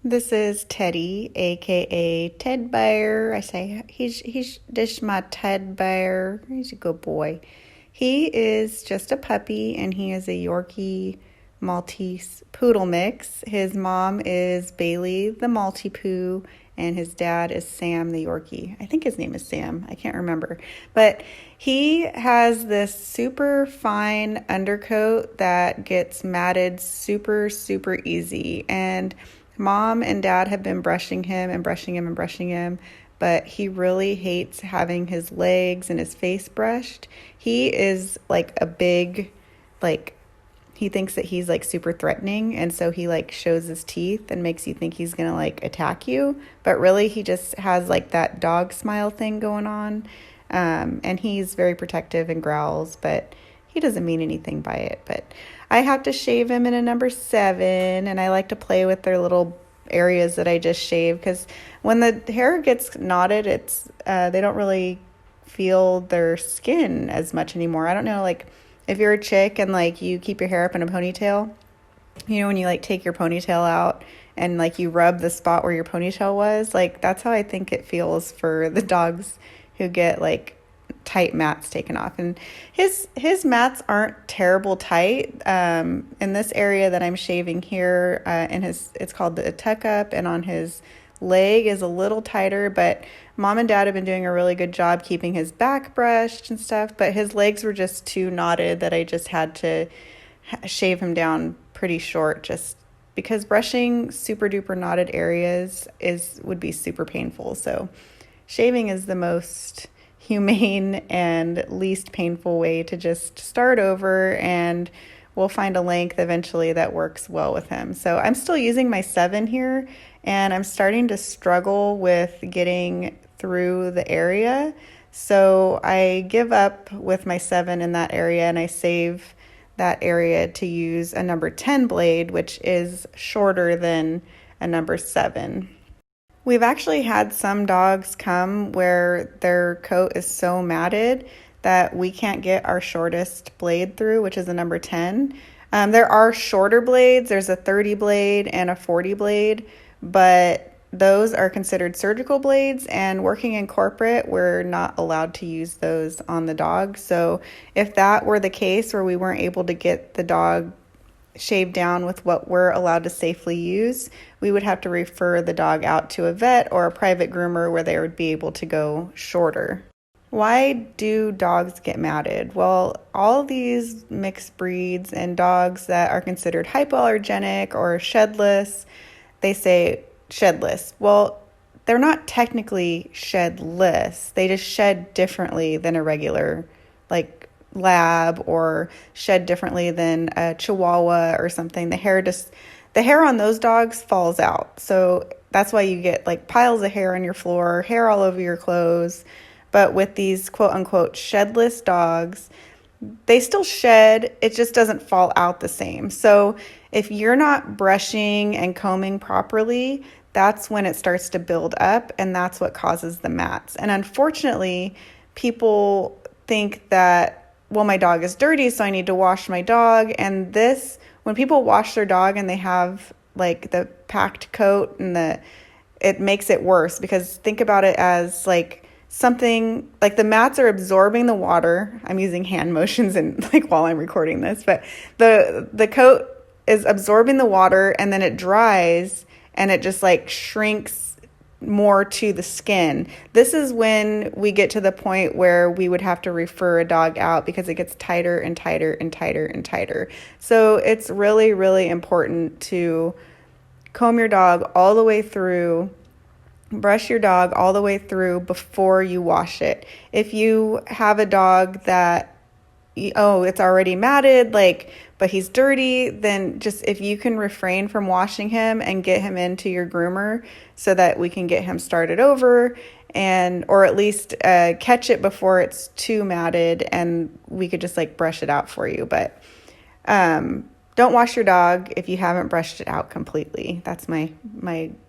This is Teddy, aka Ted Bear. I say he's just my Ted Bear. He's a good boy. He is just a puppy, and he is a Yorkie Maltese poodle mix. His mom is Bailey the Maltipoo, and his dad is Sam the Yorkie. I think his name is Sam. I can't remember. But he has this super fine undercoat that gets matted super, super easy. And Mom and Dad have been brushing him and brushing him and brushing him, but he really hates having his legs and his face brushed. He is like a big, like, he thinks that he's like super threatening, and so he like shows his teeth and makes you think he's gonna like attack you, but really he just has like that dog smile thing going on. And he's very protective and growls, but he doesn't mean anything by it. But I have to shave him in a number 7, and I like to play with their little areas that I just shaved, because when the hair gets knotted, it's they don't really feel their skin as much anymore. I don't know, like if you're a chick and like you keep your hair up in a ponytail, you know, when you like take your ponytail out and like you rub the spot where your ponytail was, like that's how I think it feels for the dogs who get like tight mats taken off. And his mats aren't terrible tight. In this area that I'm shaving here, it's called the tuck up, and on his leg is a little tighter, but Mom and Dad have been doing a really good job keeping his back brushed and stuff, but his legs were just too knotted that I just had to shave him down pretty short, just because brushing super duper knotted areas would be super painful. So shaving is the most humane and least painful way to just start over, and we'll find a length eventually that works well with him. So I'm still using my 7 here, and I'm starting to struggle with getting through the area. So I give up with my 7 in that area, and I save that area to use a number 10 blade, which is shorter than a number 7. We've actually had some dogs come where their coat is so matted that we can't get our shortest blade through, which is a number 10. There are shorter blades. There's a 30 blade and a 40 blade, but those are considered surgical blades, and working in corporate, we're not allowed to use those on the dog. So if that were the case where we weren't able to get the dog shaved down with what we're allowed to safely use, we would have to refer the dog out to a vet or a private groomer where they would be able to go shorter. Why do dogs get matted? Well, all these mixed breeds and dogs that are considered hypoallergenic or shedless, they say shedless. Well, they're not technically shedless. They just shed differently than a regular, like, lab, or shed differently than a chihuahua or something. The hair on those dogs falls out. So that's why you get like piles of hair on your floor, hair all over your clothes. But with these quote unquote shedless dogs, they still shed, it just doesn't fall out the same. So if you're not brushing and combing properly, that's when it starts to build up, and that's what causes the mats. And unfortunately, people think that, well, my dog is dirty, so I need to wash my dog. And when people wash their dog and they have like the packed coat, and it makes it worse, because think about it as like something like the mats are absorbing the water. I'm using hand motions and like while I'm recording this, but the coat is absorbing the water, and then it dries and it just like shrinks more to the skin. This is when we get to the point where we would have to refer a dog out, because it gets tighter and tighter and tighter and tighter. So it's really, really important to comb your dog all the way through, brush your dog all the way through before you wash it. If you have a dog that, it's already matted, but he's dirty, then just if you can refrain from washing him and get him into your groomer so that we can get him started over, or at least catch it before it's too matted, and we could just like brush it out for you. But don't wash your dog if you haven't brushed it out completely. That's my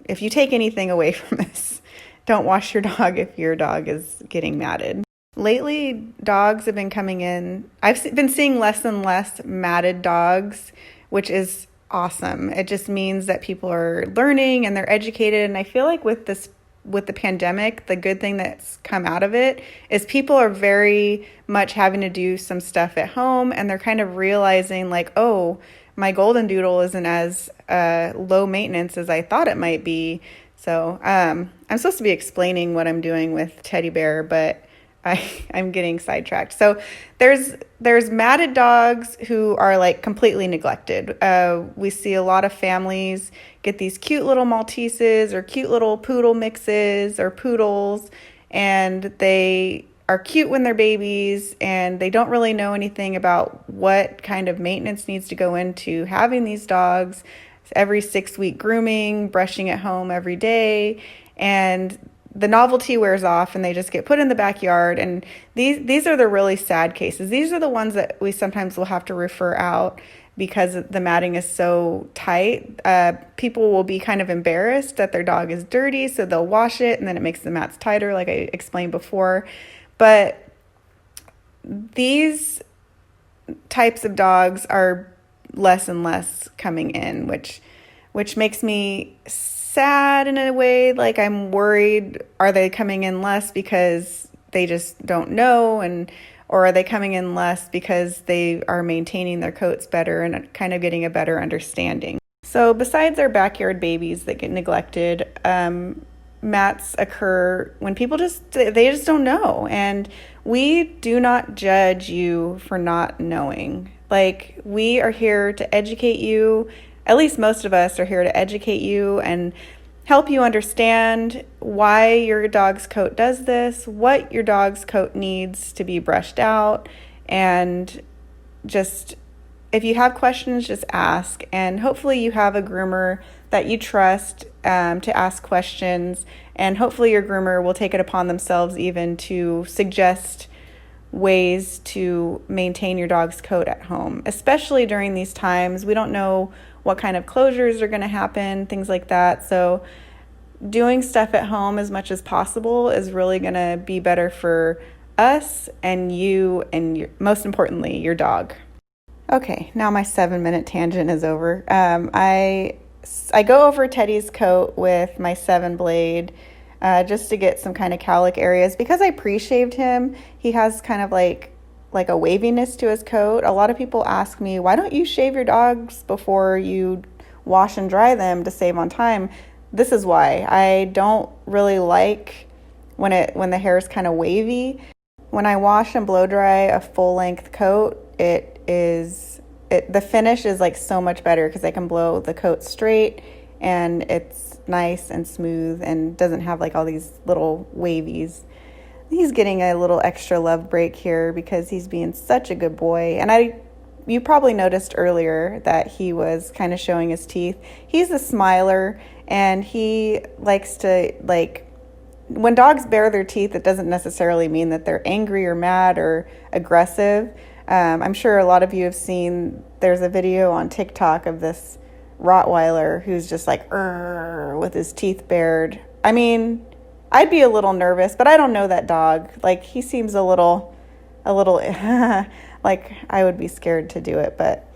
if you take anything away from this, don't wash your dog if your dog is getting matted. Lately, dogs have been coming in. I've been seeing less and less matted dogs, which is awesome. It just means that people are learning and they're educated. And I feel like with the pandemic, the good thing that's come out of it is people are very much having to do some stuff at home, and they're kind of realizing like, oh, my golden doodle isn't as low maintenance as I thought it might be. So I'm supposed to be explaining what I'm doing with Teddy Bear, but I'm getting sidetracked. So there's matted dogs who are like completely neglected. We see a lot of families get these cute little Malteses or cute little poodle mixes or poodles, and they are cute when they're babies, and they don't really know anything about what kind of maintenance needs to go into having these dogs. Every 6-week grooming, brushing at home every day, and the novelty wears off and they just get put in the backyard. And these are the really sad cases. These are the ones that we sometimes will have to refer out because the matting is so tight. People will be kind of embarrassed that their dog is dirty, so they'll wash it, and then it makes the mats tighter, like I explained before. But these types of dogs are less and less coming in, which makes me sad in a way. Like, I'm worried, are they coming in less because they just don't know, or are they coming in less because they are maintaining their coats better and kind of getting a better understanding? So besides our backyard babies that get neglected, mats occur when people they just don't know. And we do not judge you for not knowing. Like, we are here to educate you. At least most of us are here to educate you and help you understand why your dog's coat does this, what your dog's coat needs to be brushed out, and just, if you have questions, just ask. And hopefully you have a groomer that you trust to ask questions, and hopefully your groomer will take it upon themselves even to suggest ways to maintain your dog's coat at home, especially during these times. We don't know what kind of closures are going to happen, things like that. So doing stuff at home as much as possible is really going to be better for us and you, and most importantly, your dog. Okay, now my 7-minute tangent is over. I go over Teddy's coat with my 7-blade just to get some kind of cowlick areas. Because I pre-shaved him, he has kind of like a waviness to his coat. A lot of people ask me, why don't you shave your dogs before you wash and dry them to save on time? This is why. I don't really like when the hair is kind of wavy. When I wash and blow dry a full-length coat, the finish is like so much better because I can blow the coat straight and it's nice and smooth and doesn't have like all these little wavies. He's getting a little extra love break here because he's being such a good boy. And you probably noticed earlier that he was kind of showing his teeth. He's a smiler, and he likes to, like, when dogs bare their teeth, it doesn't necessarily mean that they're angry or mad or aggressive. I'm sure a lot of you have seen, there's a video on TikTok of this Rottweiler who's just like, with his teeth bared. I mean, I'd be a little nervous, but I don't know that dog. Like, he seems a little like I would be scared to do it. But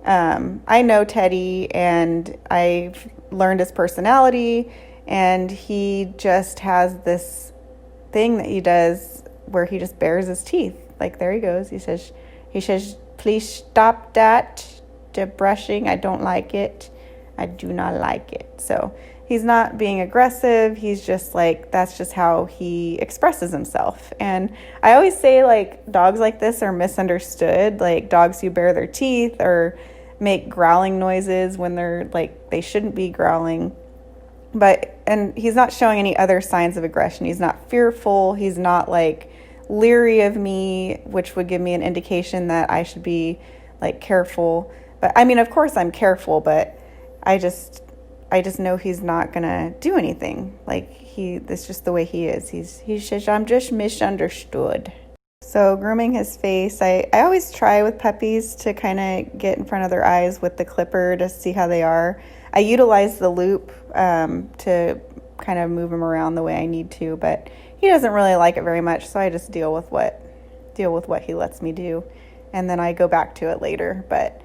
I know Teddy, and I've learned his personality, and he just has this thing that he does where he just bares his teeth. Like, there he goes. He says, please stop that, the brushing. I don't like it. I do not like it. So he's not being aggressive. He's just like, that's just how he expresses himself. And I always say, like, dogs like this are misunderstood. Like, dogs who bare their teeth or make growling noises when they're like, they shouldn't be growling. And he's not showing any other signs of aggression. He's not fearful. He's not like leery of me, which would give me an indication that I should be like careful. But I mean, of course I'm careful, but I just know he's not gonna do anything. Like, that's just the way he is. He says, I'm just misunderstood. So grooming his face, I always try with puppies to kind of get in front of their eyes with the clipper to see how they are. I utilize the loop to kind of move him around the way I need to, but he doesn't really like it very much, so I just deal with what he lets me do, and then I go back to it later. But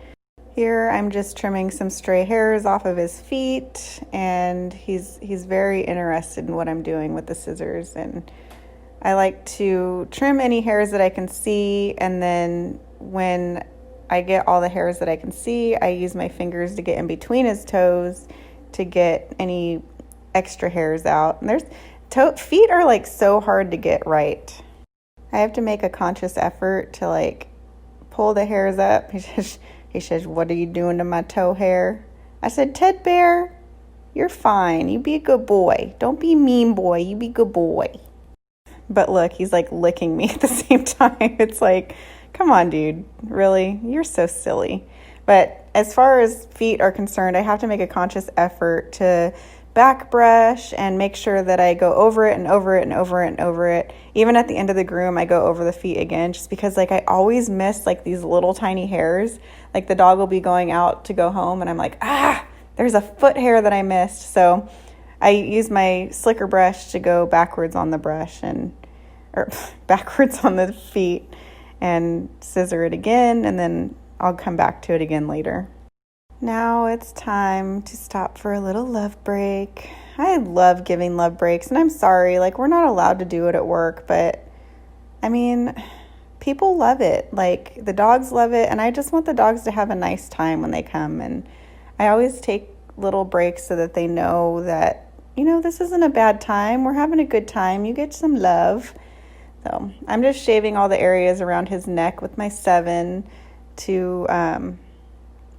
Here I'm just trimming some stray hairs off of his feet, and he's very interested in what I'm doing with the scissors. And I like to trim any hairs that I can see, and then when I get all the hairs that I can see, I use my fingers to get in between his toes to get any extra hairs out. And feet are like so hard to get right. I have to make a conscious effort to like pull the hairs up. He says, "What are you doing to my toe hair?" I said, "Ted Bear, you're fine. You be a good boy. Don't be mean boy. You be good boy." But look, he's like licking me at the same time. It's like, come on, dude. Really? You're so silly. But as far as feet are concerned, I have to make a conscious effort to back brush and make sure that I go over it and over it and over it and over it. Even at the end of the groom, I go over the feet again, just because like I always miss like these little tiny hairs. Like the dog will be going out to go home and I'm like, there's a foot hair that I missed. So I use my slicker brush to go backwards on the brush or backwards on the feet and scissor it again, and then I'll come back to it again later. Now it's time to stop for a little love break. I love giving love breaks, and I'm sorry, like we're not allowed to do it at work, but I mean, people love it. Like the dogs love it, and I just want the dogs to have a nice time when they come. And I always take little breaks so that they know that, you know, this isn't a bad time. We're having a good time. You get some love. So I'm just shaving all the areas around his neck with my 7 to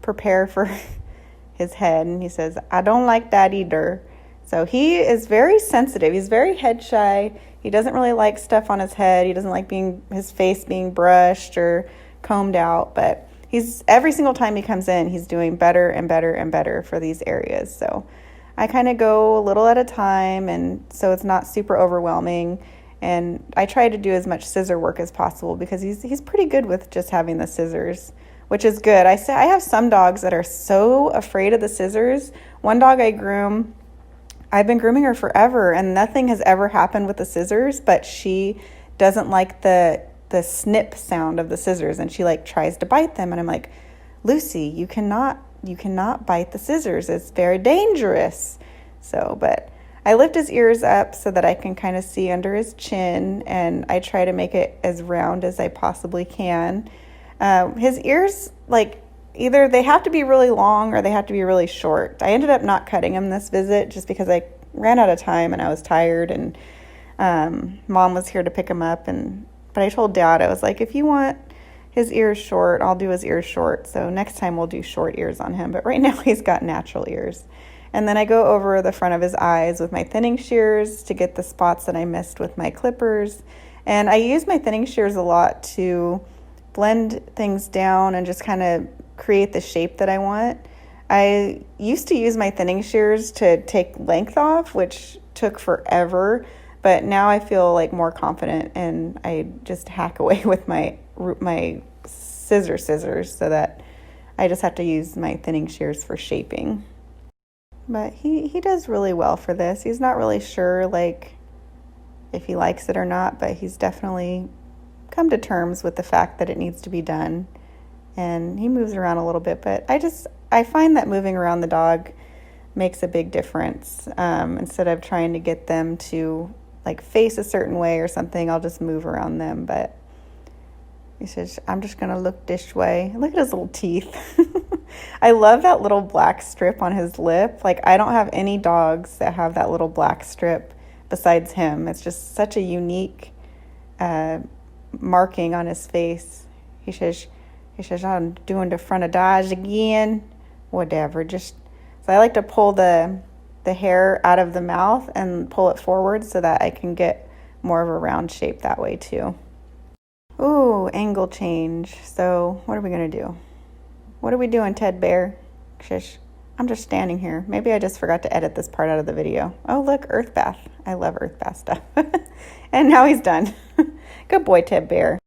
prepare for his head. And he says, "I don't like that either." So he is very sensitive. He's very head shy. He doesn't really like stuff on his head. He doesn't like his face being brushed or combed out. But every single time he comes in, he's doing better and better and better for these areas. So I kind of go a little at a time, and so it's not super overwhelming. And I try to do as much scissor work as possible because he's pretty good with just having the scissors, which is good. I have some dogs that are so afraid of the scissors. One dog I groom, I've been grooming her forever, and nothing has ever happened with the scissors, but she doesn't like the snip sound of the scissors, and she like tries to bite them. And I'm like, "Lucy, you cannot bite the scissors. It's very dangerous." So, but I lift his ears up so that I can kind of see under his chin, and I try to make it as round as I possibly can. His ears, like, either they have to be really long or they have to be really short. I ended up not cutting him this visit just because I ran out of time and I was tired, and Mom was here to pick him up. But I told Dad, I was like, if you want his ears short, I'll do his ears short. So next time we'll do short ears on him. But right now he's got natural ears. And then I go over the front of his eyes with my thinning shears to get the spots that I missed with my clippers. And I use my thinning shears a lot to blend things down and just kind of create the shape that I want. I used to use my thinning shears to take length off, which took forever, but now I feel like more confident, and I just hack away with my scissors so that I just have to use my thinning shears for shaping. But he does really well for this. He's not really sure like if he likes it or not, but he's definitely come to terms with the fact that it needs to be done. And he moves around a little bit, but I find that moving around the dog makes a big difference. Instead of trying to get them to like face a certain way or something, I'll just move around them. But he says, "I'm just gonna look this way." Look at his little teeth. I love that little black strip on his lip. Like, I don't have any dogs that have that little black strip besides him. It's just such a unique marking on his face. He says, "I'm doing the front of the eyes again." Whatever. So I like to pull the hair out of the mouth and pull it forward so that I can get more of a round shape that way too. Ooh, angle change. So what are we going to do? What are we doing, Ted Bear? Shush. I'm just standing here. Maybe I just forgot to edit this part out of the video. Oh, look, earth bath. I love earth bath stuff. And now he's done. Good boy, Ted Bear.